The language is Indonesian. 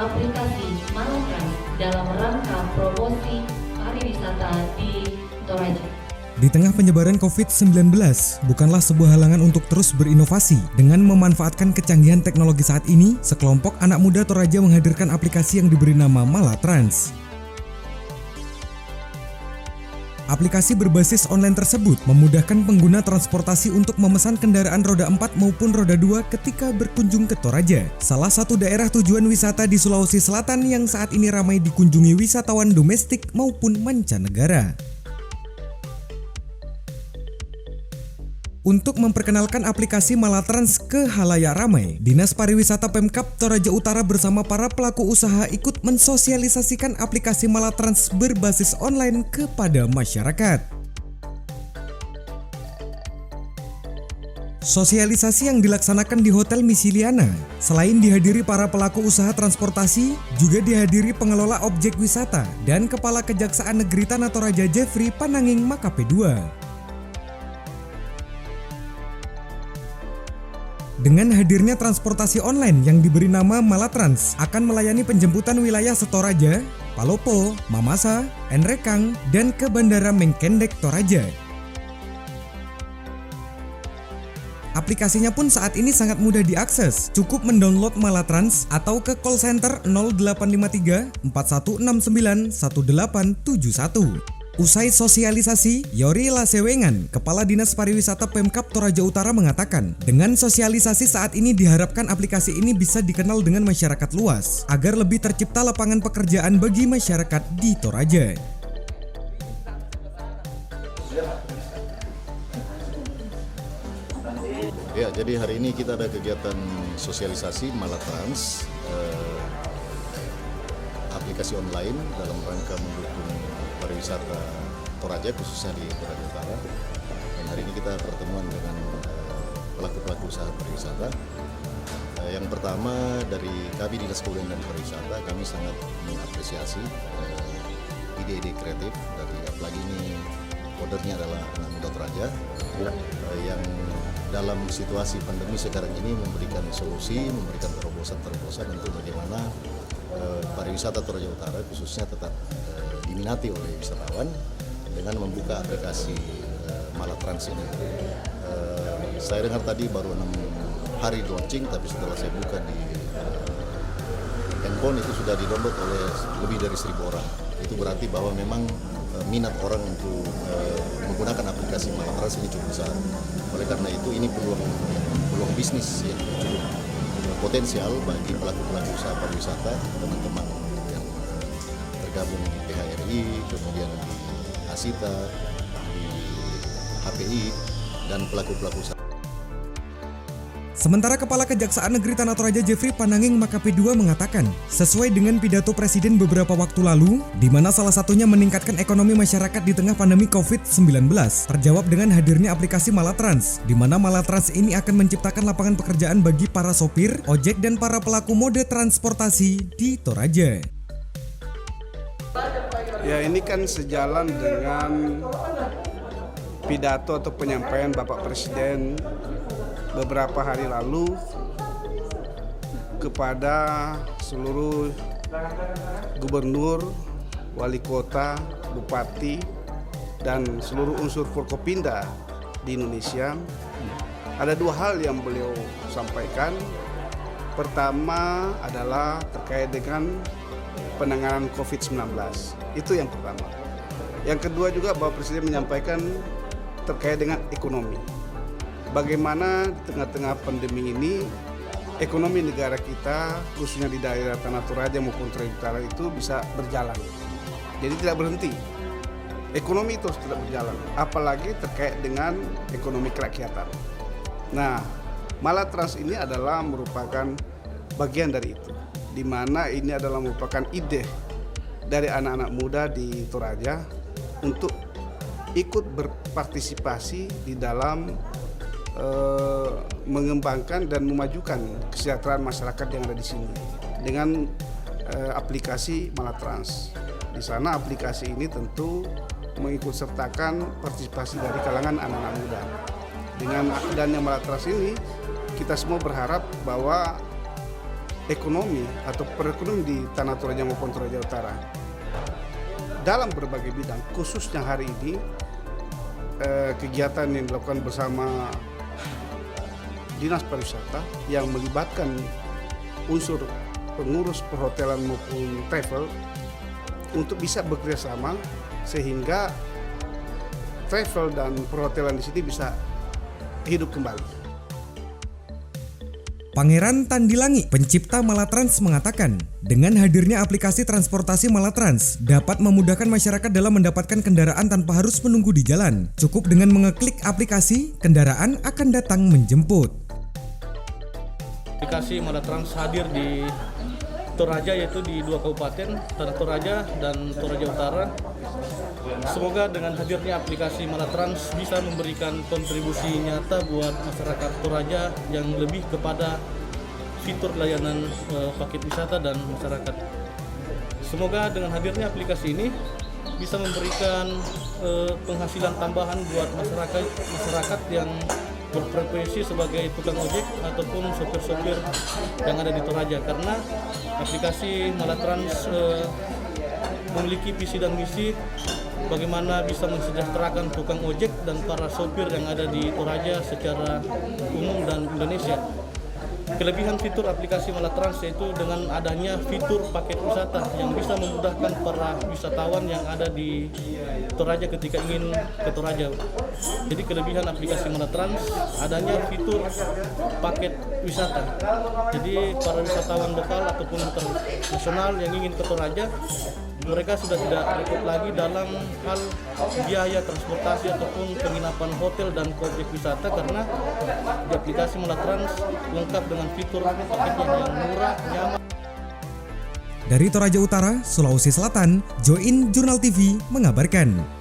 aplikasi Malatrans dalam rangka promosi pariwisata di Toraja. Di tengah penyebaran COVID-19, bukanlah sebuah halangan untuk terus berinovasi. Dengan memanfaatkan kecanggihan teknologi saat ini, sekelompok anak muda Toraja menghadirkan aplikasi yang diberi nama Malatrans. Aplikasi berbasis online tersebut memudahkan pengguna transportasi untuk memesan kendaraan roda 4 maupun roda 2 ketika berkunjung ke Toraja, salah satu daerah tujuan wisata di Sulawesi Selatan yang saat ini ramai dikunjungi wisatawan domestik maupun mancanegara. Untuk memperkenalkan aplikasi Malatrans ke halayak ramai, Dinas Pariwisata Pemkab Toraja Utara bersama para pelaku usaha ikut mensosialisasikan aplikasi Malatrans berbasis online kepada masyarakat. Sosialisasi yang dilaksanakan di Hotel Misiliana, selain dihadiri para pelaku usaha transportasi, juga dihadiri pengelola objek wisata dan Kepala Kejaksaan Negeri Tanah Toraja Jeffrey Pananging Makape II. Dengan hadirnya transportasi online yang diberi nama Malatrans akan melayani penjemputan wilayah Setoraja, Palopo, Mamasa, Enrekang, dan ke Bandara Mengkendek Toraja. Aplikasinya pun saat ini sangat mudah diakses, cukup mendownload Malatrans atau ke call center 0853 4169 1871. Usai sosialisasi, Yori Lasewengan, Kepala Dinas Pariwisata Pemkab Toraja Utara mengatakan, dengan sosialisasi saat ini diharapkan aplikasi ini bisa dikenal dengan masyarakat luas, agar lebih tercipta lapangan pekerjaan bagi masyarakat di Toraja. Ya, jadi hari ini kita ada kegiatan sosialisasi Malatrans, aplikasi online dalam rangka mendukung pariwisata Toraja, khususnya di Toraja Utara. Dan hari ini kita pertemuan dengan pelaku-pelaku usaha pariwisata. Yang pertama dari kami Dinas Kebudayaan dan Pariwisata, kami sangat mengapresiasi ide-ide kreatif dari, apalagi ini ordernya adalah anak muda Toraja yang dalam situasi pandemi sekarang ini memberikan solusi, memberikan terobosan-terobosan untuk bagaimana pariwisata Toraja Utara khususnya tetap diminati oleh wisatawan dengan membuka aplikasi Malatrans ini. Saya dengar tadi baru 6 hari launching, tapi setelah saya buka di handphone itu sudah di-download oleh lebih dari 1.000 orang. Itu berarti bahwa memang minat orang untuk menggunakan aplikasi Malatrans ini cukup besar. Oleh karena itu ini peluang bisnis yang cukup potensial bagi pelaku-pelaku usaha pariwisata, teman-teman yang tergabung di PHRI, kemudian di Asita, di HPI, dan pelaku-pelaku usaha. Sementara Kepala Kejaksaan Negeri Tanah Toraja Jeffrey Pananging Makape II mengatakan, sesuai dengan pidato Presiden beberapa waktu lalu, di mana salah satunya meningkatkan ekonomi masyarakat di tengah pandemi COVID-19, terjawab dengan hadirnya aplikasi Malatrans, di mana Malatrans ini akan menciptakan lapangan pekerjaan bagi para sopir, ojek, dan para pelaku mode transportasi di Toraja. Ya, ini kan sejalan dengan pidato atau penyampaian Bapak Presiden beberapa hari lalu kepada seluruh gubernur, wali kota, bupati, dan seluruh unsur Forkopimda di Indonesia. Ada 2 hal yang beliau sampaikan. Pertama adalah terkait dengan penanganan COVID-19. Itu yang pertama. Yang kedua juga Bapak Presiden menyampaikan terkait dengan ekonomi. Bagaimana di tengah-tengah pandemi ini ekonomi negara kita, khususnya di daerah Tanah Toraja maupun Toraja Utara itu bisa berjalan. Jadi tidak berhenti. Ekonomi terus tidak berjalan, apalagi terkait dengan ekonomi kerakyatan. Nah, Malatrans ini adalah merupakan bagian dari itu, di mana ini adalah merupakan ide dari anak-anak muda di Toraja untuk ikut berpartisipasi di dalam mengembangkan dan memajukan kesejahteraan masyarakat yang ada di sini dengan aplikasi Malatrans. Di sana aplikasi ini tentu mengikut sertakan partisipasi dari kalangan anak-anak muda. Dengan adanya Malatrans ini, kita semua berharap bahwa ekonomi atau perekonomian di Tanah Toraja maupun Toraja Utara dalam berbagai bidang, khususnya hari ini kegiatan yang dilakukan bersama Dinas Pariwisata yang melibatkan unsur pengurus perhotelan maupun travel untuk bisa bekerjasama sehingga travel dan perhotelan di sini bisa hidup kembali. Pangeran Tandilangi, pencipta Malatrans mengatakan, dengan hadirnya aplikasi transportasi Malatrans dapat memudahkan masyarakat dalam mendapatkan kendaraan tanpa harus menunggu di jalan. Cukup dengan mengeklik aplikasi, kendaraan akan datang menjemput. Aplikasi Malatrans hadir di Toraja, yaitu di 2 kabupaten, Tanah Toraja dan Toraja Utara. Semoga dengan hadirnya aplikasi Malatrans bisa memberikan kontribusi nyata buat masyarakat Toraja yang lebih kepada fitur layanan paket wisata dan masyarakat. Semoga dengan hadirnya aplikasi ini bisa memberikan penghasilan tambahan buat masyarakat yang berprofesi sebagai tukang ojek ataupun sopir-sopir yang ada di Toraja, karena aplikasi Malatrans memiliki visi dan misi bagaimana bisa mensejahterakan tukang ojek dan para sopir yang ada di Toraja secara umum dan Indonesia. Kelebihan fitur aplikasi Malatrans yaitu dengan adanya fitur paket wisata yang bisa memudahkan para wisatawan yang ada di Toraja ketika ingin ke Toraja. Jadi kelebihan aplikasi Malatrans adanya fitur paket wisata. Jadi para wisatawan lokal ataupun internasional yang ingin ke Toraja, mereka sudah tidak repot lagi dalam hal biaya transportasi ataupun penginapan hotel dan objek wisata, karena di aplikasi Malatrans lengkap dengan fitur paketnya yang murah, nyaman. Dari Toraja Utara, Sulawesi Selatan, Join Jurnal TV mengabarkan.